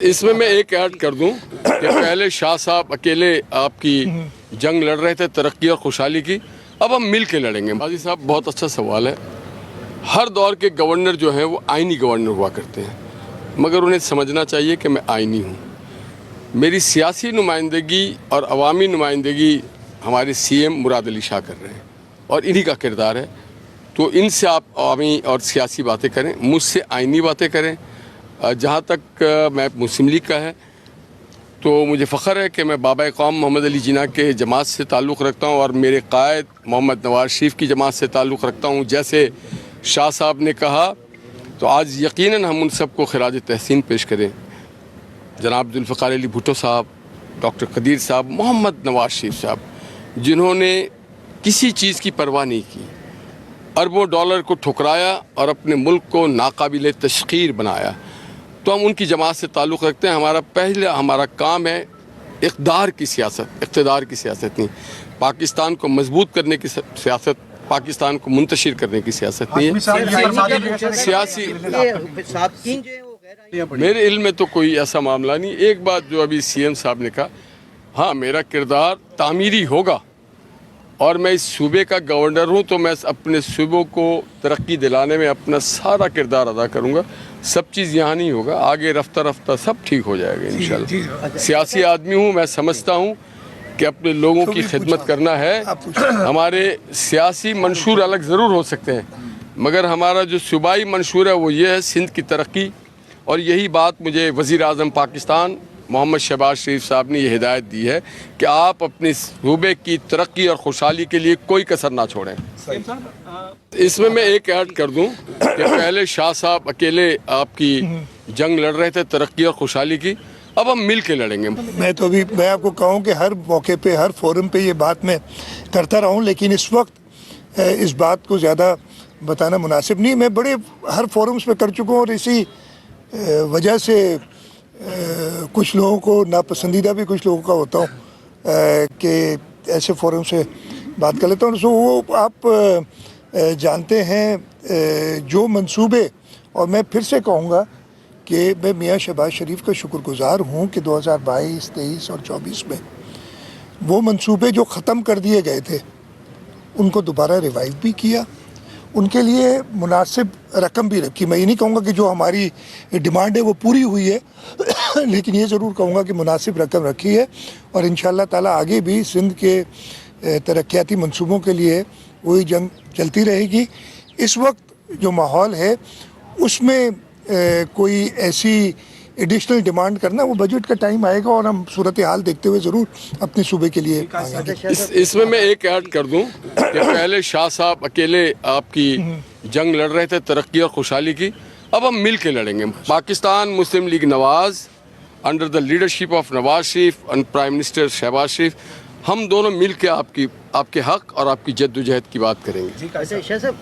اس میں ایک ایڈ کر دوں کہ پہلے شاہ صاحب اکیلے آپ کی جنگ لڑ رہے تھے ترقی اور خوشحالی کی، اب ہم مل کے لڑیں گے۔ قاضی صاحب بہت اچھا سوال ہے۔ ہر دور کے گورنر جو ہیں وہ آئینی گورنر ہوا کرتے ہیں، مگر انہیں سمجھنا چاہیے کہ میں آئینی ہوں۔ میری سیاسی نمائندگی اور عوامی نمائندگی ہمارے سی ایم مراد علی شاہ کر رہے ہیں اور انہی کا کردار ہے، تو ان سے آپ عوامی اور سیاسی باتیں کریں، مجھ سے آئینی باتیں کریں۔ جہاں تک میں مسلم لیگ کا ہے تو مجھے فخر ہے کہ میں بابا قوم محمد علی جناح کے جماعت سے تعلق رکھتا ہوں اور میرے قائد محمد نواز شریف کی جماعت سے تعلق رکھتا ہوں۔ جیسے شاہ صاحب نے کہا تو آج یقیناً ہم ان سب کو خراج تحسین پیش کریں۔ جناب ذوالفقار علی بھٹو صاحب، ڈاکٹر قدیر صاحب، محمد نواز شریف صاحب، جنہوں نے کسی چیز کی پرواہ نہیں کی، اربوں ڈالر کو ٹھکرایا اور اپنے ملک کو ناقابل تشخیر بنایا، تو ہم ان کی جماعت سے تعلق رکھتے ہیں۔ ہمارا کام ہے اقتدار کی سیاست نہیں، پاکستان کو مضبوط کرنے کی سیاست، پاکستان کو منتشر کرنے کی سیاست نہیں ہے۔ سیاسی میرے علم میں تو کوئی ایسا معاملہ نہیں۔ ایک بات جو ابھی سی ایم صاحب نے کہا، ہاں میرا کردار تعمیری ہوگا اور میں اس صوبے کا گورنر ہوں، تو میں اپنے صوبوں کو ترقی دلانے میں اپنا سارا کردار ادا کروں گا۔ سب چیز یہاں نہیں ہوگا، آگے رفتہ رفتہ سب ٹھیک ہو جائے گا انشاءاللہ۔ سیاسی آدمی ہوں، میں سمجھتا ہوں کہ اپنے لوگوں کی خدمت کرنا ہے۔ ہمارے سیاسی منشور الگ ضرور ہو سکتے ہیں، مگر ہمارا جو صوبائی منشور ہے وہ یہ ہے سندھ کی ترقی، اور یہی بات مجھے وزیر اعظم پاکستان محمد شہباز شریف صاحب نے یہ ہدایت دی ہے کہ آپ اپنے صوبے کی ترقی اور خوشحالی کے لیے کوئی کسر نہ چھوڑیں۔ اس میں ایک ایڈ کر دوں کہ پہلے شاہ صاحب اکیلے آپ کی جنگ لڑ رہے تھے ترقی اور خوشحالی کی، اب ہم مل کے لڑیں گے۔ میں آپ کو کہوں کہ ہر موقع پہ ہر فورم پہ یہ بات میں کرتا رہا ہوں، لیکن اس وقت اس بات کو زیادہ بتانا مناسب نہیں۔ میں بڑے ہر فورمز پہ کر چکا ہوں اور اسی وجہ سے کچھ لوگوں کو ناپسندیدہ بھی کچھ لوگوں کا ہوتا ہوں کہ ایسے فورم سے بات کر لیتا ہوں۔ سو وہ آپ جانتے ہیں جو منصوبے، اور میں پھر سے کہوں گا کہ میں میاں شہباز شریف کا شکر گزار ہوں کہ 2022، 23 اور 24 میں وہ منصوبے جو ختم کر دیے گئے تھے ان کو دوبارہ ریوائیو بھی کیا، ان کے لیے مناسب رقم بھی رکھی۔ میں یہ نہیں کہوں گا کہ جو ہماری ڈیمانڈ ہے وہ پوری ہوئی ہے، لیکن یہ ضرور کہوں گا کہ مناسب رقم رکھی ہے، اور انشاءاللہ تعالی آگے بھی سندھ کے ترقیاتی منصوبوں کے لیے وہی جنگ چلتی رہے گی۔ اس وقت جو ماحول ہے اس میں کوئی ایسی ایڈیشنل ڈیمانڈ کرنا، وہ بجٹ کا ٹائم آئے گا اور ہم صورتحال دیکھتے ہوئے ضرور اپنے صوبے کے لیے آئیں گے۔ اس میں ایک ایڈ کر دوں کہ پہلے شاہ صاحب اکیلے آپ کی جنگ لڑ رہے تھے ترقی اور خوشحالی کی، اب ہم مل کے لڑیں گے۔ Pakistan Muslim League Nawaz under the leadership of Nawaz Sharif and prime minister Shehbaz Sharif, ہم دونوں مل کے آپ کے حق اور آپ کی جد و جہد کی بات کریں گے۔ شاہ صاحب